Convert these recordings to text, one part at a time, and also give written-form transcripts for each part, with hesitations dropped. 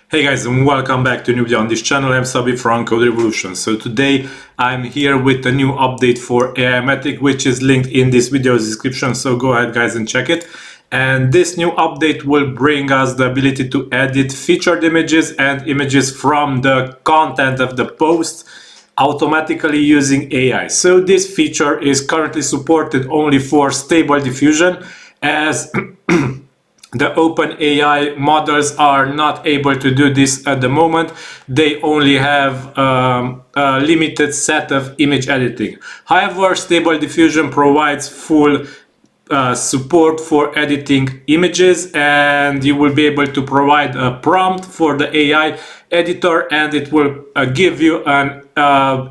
Hey guys, and welcome back to a new video on this channel. I'm Sabi from Code Revolution. So today I'm here with a new update for Aimogen, which is linked in this video's description. So go ahead guys and check it. And this new update will bring us the ability to edit featured images and images from the content of the post automatically using AI. So this feature is currently supported only for Stable Diffusion, as the OpenAI models are not able to do this at the moment. They only have a limited set of image editing. However, Stable Diffusion provides full support for editing images, and you will be able to provide a prompt for the AI editor and it will give you an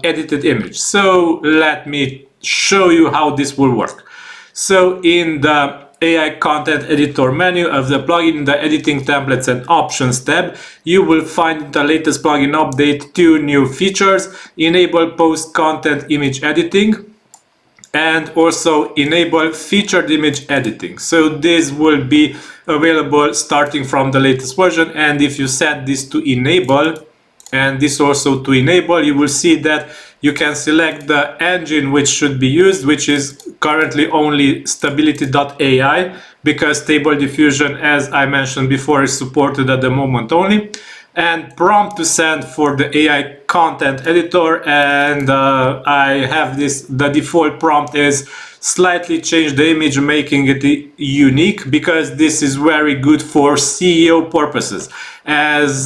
edited image. So let me show you how this will work. So in the AI content editor menu of the plugin, in the editing templates and options tab, you will find the latest plugin update 2 new features: enable post content image editing and also enable featured image editing. So this will be available starting from the latest version, and if you set this to enable and this also to enable, you will see that you can select the engine which should be used, which is currently only stability.ai, because Stable Diffusion, as I mentioned before, is supported at the moment only, and prompt to send for the AI content editor. And I have this, the default prompt is slightly change the image, making it unique, because this is very good for SEO purposes, as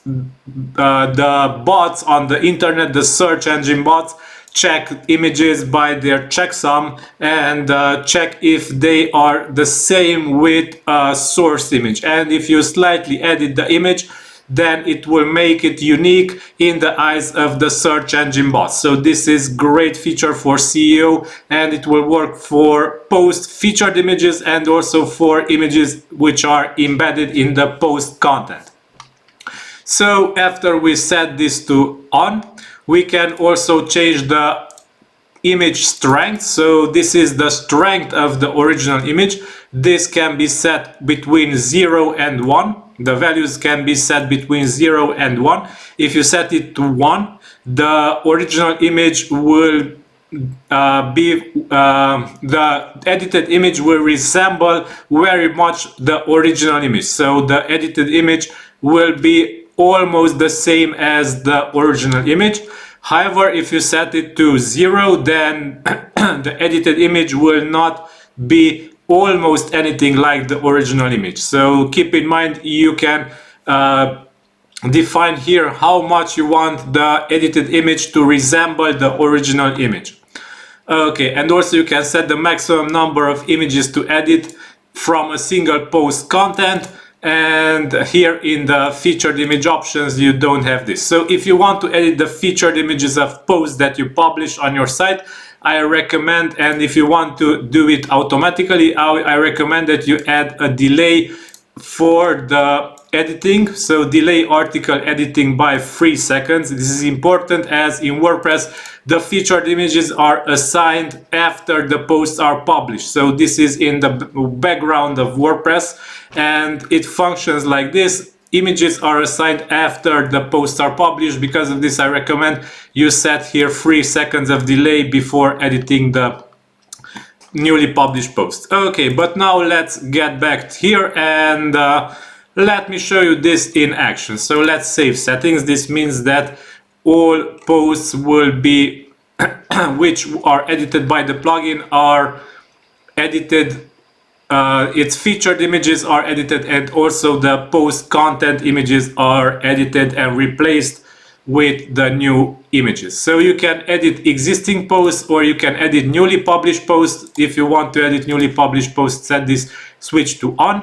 the bots on the internet, the search engine bots, check images by their checksum and check if they are the same with a source image. And if you slightly edit the image, then it will make it unique in the eyes of the search engine bots. So this is great feature for SEO, and it will work for post featured images and also for images which are embedded in the post content. So after we set this to on, we can also change the image strength. So this is the strength of the original image. This can be set between 0 and 1. The values can be set between 0 and 1. If you set it to 1, the original image will the edited image will resemble very much the original image. So the edited image will be almost the same as the original image. However, if you set it to 0, then the edited image will not be almost anything like the original image. So keep in mind, you can define here how much you want the edited image to resemble the original image. Okay, and also you can set the maximum number of images to edit from a single post content. And here in the featured image options, you don't have this. So if you want to edit the featured images of posts that you publish on your site, I recommend, and if you want to do it automatically, I recommend that you add a delay for the editing. So delay article editing by 3 seconds. This is important, as in WordPress the featured images are assigned after the posts are published. So this is in the background of WordPress and it functions like this. Images are assigned after the posts are published. Because of this, I recommend you set here 3 seconds of delay before editing the newly published post. Okay, but now let's get back here and let me show you this in action. So let's save settings. This means that all posts will be which are edited by the plugin are edited. Its featured images are edited, and also the post content images are edited and replaced with the new images. So you can edit existing posts or you can edit newly published posts. If you want to edit newly published posts, set this switch to on.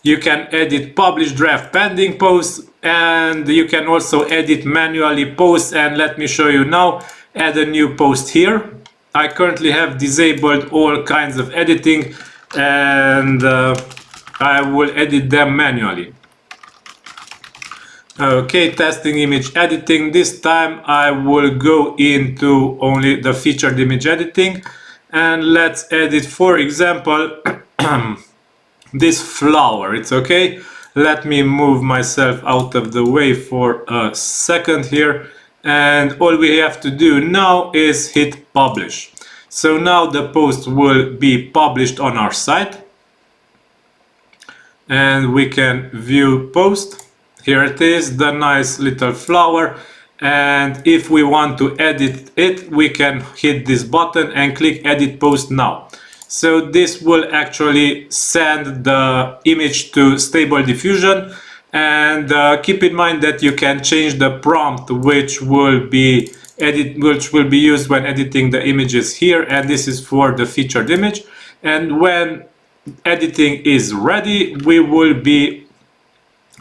You can edit published draft pending posts, and you can also edit manually posts. And let me show you now. Add a new post here. I currently have disabled all kinds of editing, and I will edit them manually. Okay, testing image editing. This time I will go into only the featured image editing, and let's edit, for example, this flower. It's okay. Let me move myself out of the way for a second here, and all we have to do now is hit publish. So now the post will be published on our site, and we can view post. Here it is, the nice little flower, and if we want to edit it, we can hit this button and click edit post now. So this will actually send the image to Stable Diffusion, and keep in mind that you can change the prompt which will be used when editing the images here, and this is for the featured image. And when editing is ready, we will be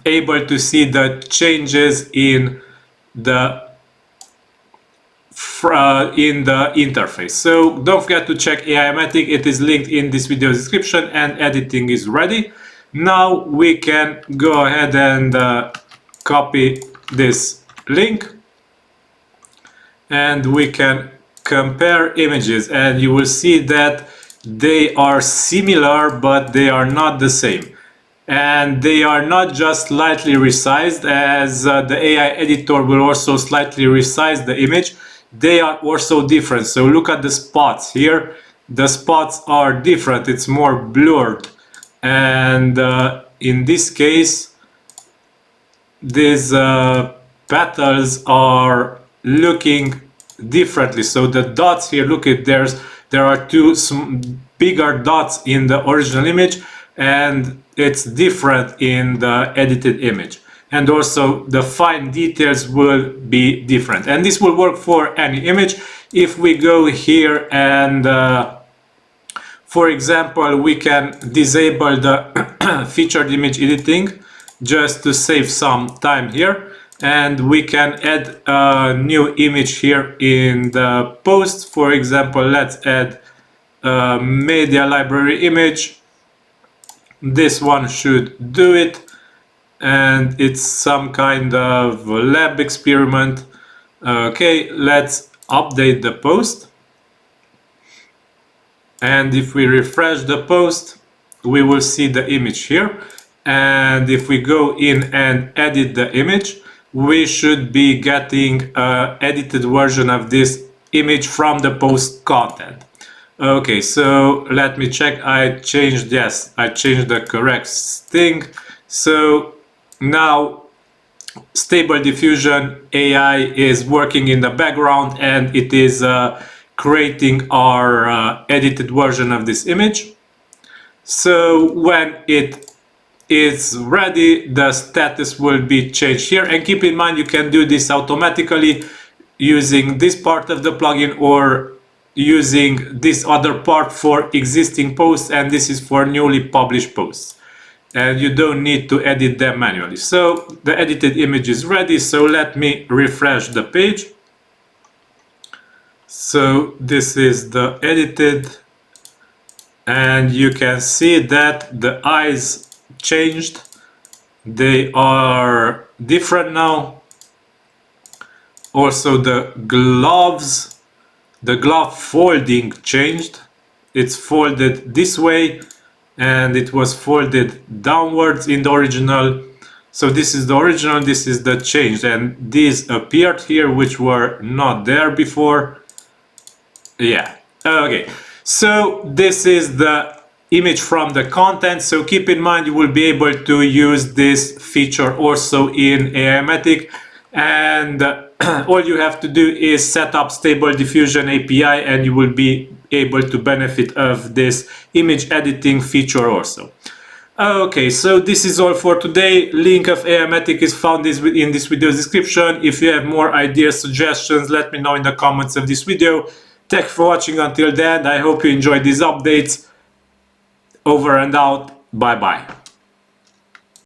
able to see the changes in the interface. So don't forget to check Aimogen, it is linked in this video description, and editing is ready. Now we can go ahead and copy this link, and we can compare images, and you will see that they are similar, but they are not the same. And they are not just slightly resized, as the AI editor will also slightly resize the image. They are also different. So look at the spots here. The spots are different. It's more blurred. And in this case, these petals are looking differently. So the dots here, look at there are two bigger dots in the original image, and it's different in the edited image. And also the fine details will be different, and this will work for any image. If we go here and for example, we can disable the featured image editing just to save some time here, and we can add a new image here in the post. For example, let's add a media library image. This one should do it, and it's some kind of lab experiment. Okay, let's update the post, and if we refresh the post, we will see the image here. And if we go in and edit the image, we should be getting an edited version of this image from the post content. Okay, so let me check. I changed the correct thing. So now Stable Diffusion AI is working in the background, and it is creating our edited version of this image. So when it is ready, the status will be changed here. And keep in mind, you can do this automatically using this part of the plugin, or using this other part for existing posts, and this is for newly published posts, and you don't need to edit them manually. So the edited image is ready. So let me refresh the page. So this is the edited, and you can see that the eyes changed. They are different now. Also the gloves, the glove folding changed. It's folded this way, and it was folded downwards in the original. So this is the original, this is the change, and these appeared here which were not there before. Yeah, okay, so this is the image from the content. So keep in mind, you will be able to use this feature also in Aimogen, and all you have to do is set up Stable Diffusion API, and you will be able to benefit of this image editing feature also. Okay, so this is all for today. Link of Aimogen is found in this video description. If you have more ideas, suggestions, let me know in the comments of this video. Thanks for watching until then. I hope you enjoyed these updates. Over and out. Bye bye.